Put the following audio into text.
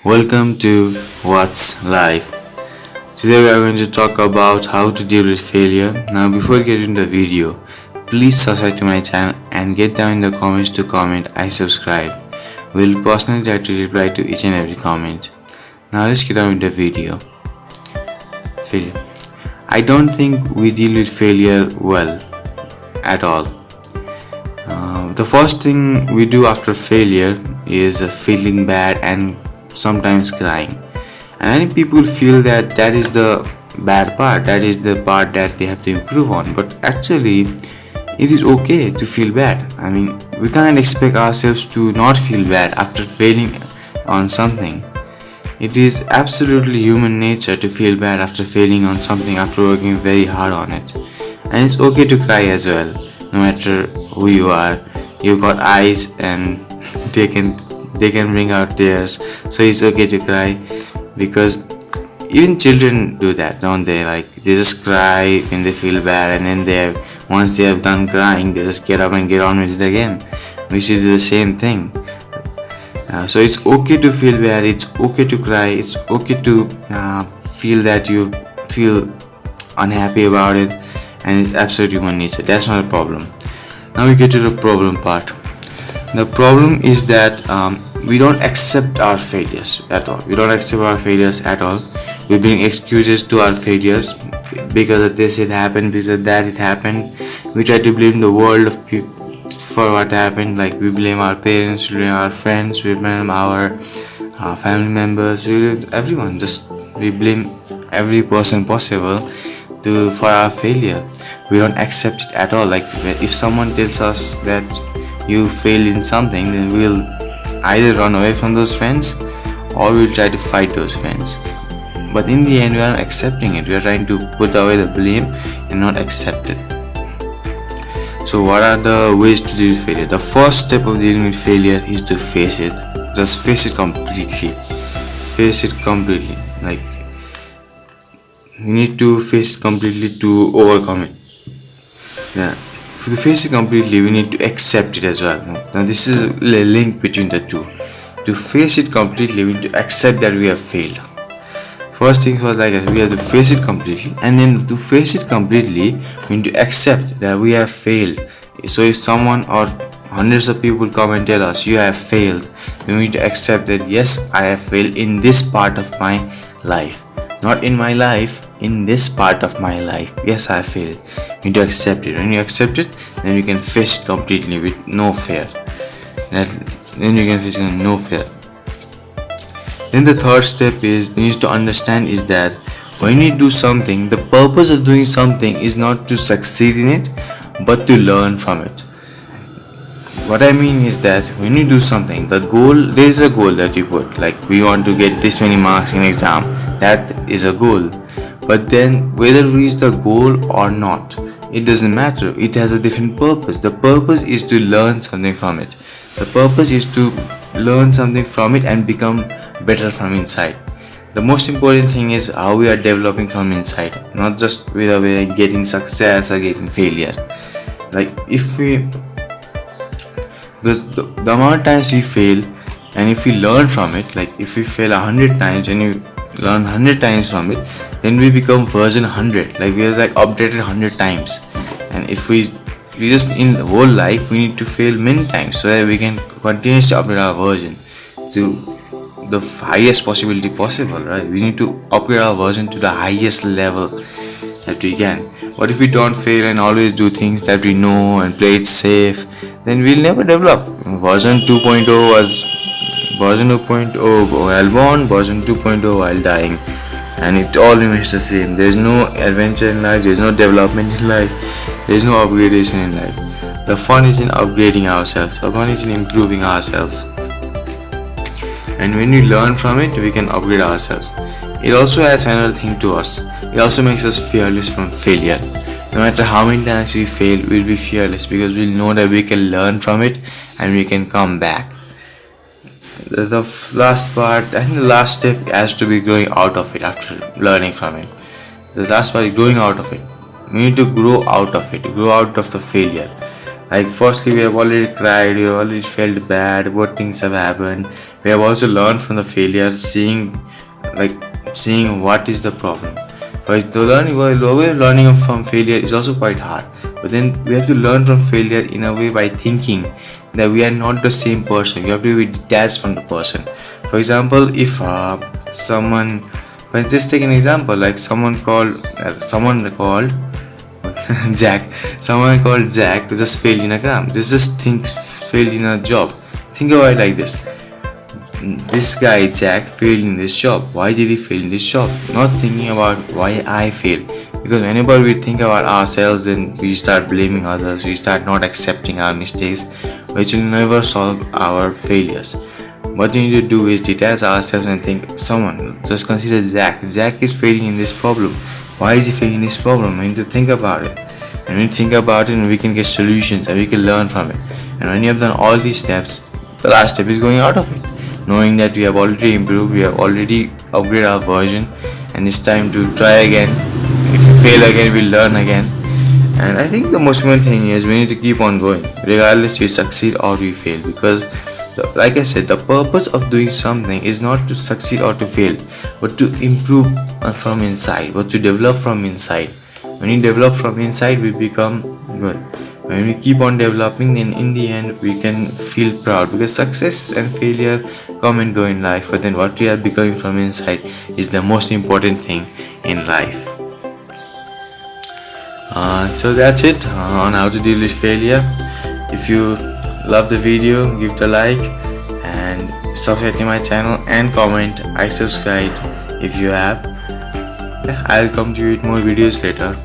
Welcome to What's Life. Today we are going to talk about how to deal with failure. Now before getting the video, please subscribe to my channel and get down in the comments to comment I subscribe. We'll personally try to reply to each and every comment. Now let's get on with the video. Failure. I don't think we deal with failure well at all. The first thing we do after failure is feeling bad and sometimes crying. And many people feel that is the bad part, that is the part that they have to improve on. But actually, it is okay to feel bad. I mean, we can't expect ourselves to not feel bad after failing on something. It is absolutely human nature to feel bad after failing on something after working very hard on it. And it's okay to cry as well, no matter who you are. You've got eyes and they can bring out tears, so it's okay to cry, because even children do that, don't they? Like, they just cry when they feel bad, and then once they have done crying, they just get up and get on with it again. We should do the same thing. So it's okay to feel bad, it's okay to cry, it's okay to feel that you feel unhappy about it, and it's absolutely human nature. That's not a problem. Now we get to the problem part. The problem is that we don't accept our failures at all. We don't accept our failures at all. We bring excuses to our failures because of this it happened, because of that it happened. We try to blame the world of people for what happened. Like, we blame our parents, we blame our friends, we blame our family members, we blame everyone. We blame every person possible for our failure. We don't accept it at all. Like, if someone tells us that you failed in something, then we'll either run away from those friends or we'll try to fight those friends. But in the end, we are accepting it. We are trying to put away the blame and not accept it. So what are the ways to deal with failure? The first step of dealing with failure is to face it. Just face it completely. Face it completely. Like, you need to face it completely to overcome it. Yeah. To face it completely, we need to accept it as well. Now this is a link between the two. To face it completely, we need to accept that we have failed. First things was like that, we have to face it completely, and then to face it completely, we need to accept that we have failed. So if someone or hundreds of people come and tell us you have failed, we need to accept that yes, I have failed in this part of my life. Not in my life, in this part of my life. Yes, I failed. You need to accept it. When you accept it, then you can face it completely with no fear. Then you can face it with no fear. Then the third step is, you need to understand is that when you do something, the purpose of doing something is not to succeed in it, but to learn from it. What I mean is that when you do something, there is a goal that you put. Like, we want to get this many marks in exam. That is a goal. But then whether we reach the goal or not, it doesn't matter. It has a different purpose. The purpose is to learn something from it. The purpose is to learn something from it and become better from inside. The most important thing is how we are developing from inside, not just whether we are getting success or getting failure. Like, because the amount of times we fail, and if we learn from it, like if we fail 100 times and you learn 100 times from it, then we become version 100. Like, we are like updated 100 times. And if we just in the whole life, we need to fail many times so that we can continuously upgrade our version to the highest possibility possible, right? We need to upgrade our version to the highest level that we can. What if we don't fail and always do things that we know and play it safe? Then we'll never develop. Version 2.0 was version 2.0 while born, version 2.0 while dying, and it all remains the same. There's no adventure in life, there's no development in life, there's no upgradation in life. The fun is in upgrading ourselves, the fun is in improving ourselves. And when we learn from it, we can upgrade ourselves. It also adds another thing to us. It also makes us fearless from failure. No matter how many times we fail, we'll be fearless because we'll know that we can learn from it and we can come back. The last part, I think the last step has to be growing out of it after learning from it. The last part is growing out of it. We need to grow out of it, grow out of the failure. Like firstly, we have already cried, we have already felt bad, what things have happened. We have also learned from the failure, like seeing what is the problem. But the learning from failure is also quite hard. But then we have to learn from failure in a way by thinking that we are not the same person. You have to be detached from the person. For example, if someone, let's just take an example, like someone called Jack. Someone called Jack just failed in a exam. Just think failed in a job. Think about it like this. This guy Jack failed in this job. Why did he fail in this job? Not thinking about why I failed. Because whenever we think about ourselves, then we start blaming others. We start not accepting our mistakes, which will never solve our failures. What we need to do is detach ourselves and think, someone, just consider Jack. Jack is failing in this problem. Why is he failing this problem? We need to think about it. And when we think about it, we can get solutions and we can learn from it. And when you have done all these steps, the last step is going out of it. Knowing that we have already improved, we have already upgraded our version, and it's time to try again. If we fail again, we'll learn again. And I think the most important thing is we need to keep on going, regardless we succeed or we fail. Because like I said, the purpose of doing something is not to succeed or to fail, but to improve from inside, but to develop from inside. When we develop from inside, we become good. When we keep on developing, then in the end we can feel proud, because success and failure come and go in life, but then what we are becoming from inside is the most important thing in life. So that's it on how to deal with failure. If you love the video, give it a like and subscribe to my channel and comment I subscribe if you have. I'll come to you with more videos later.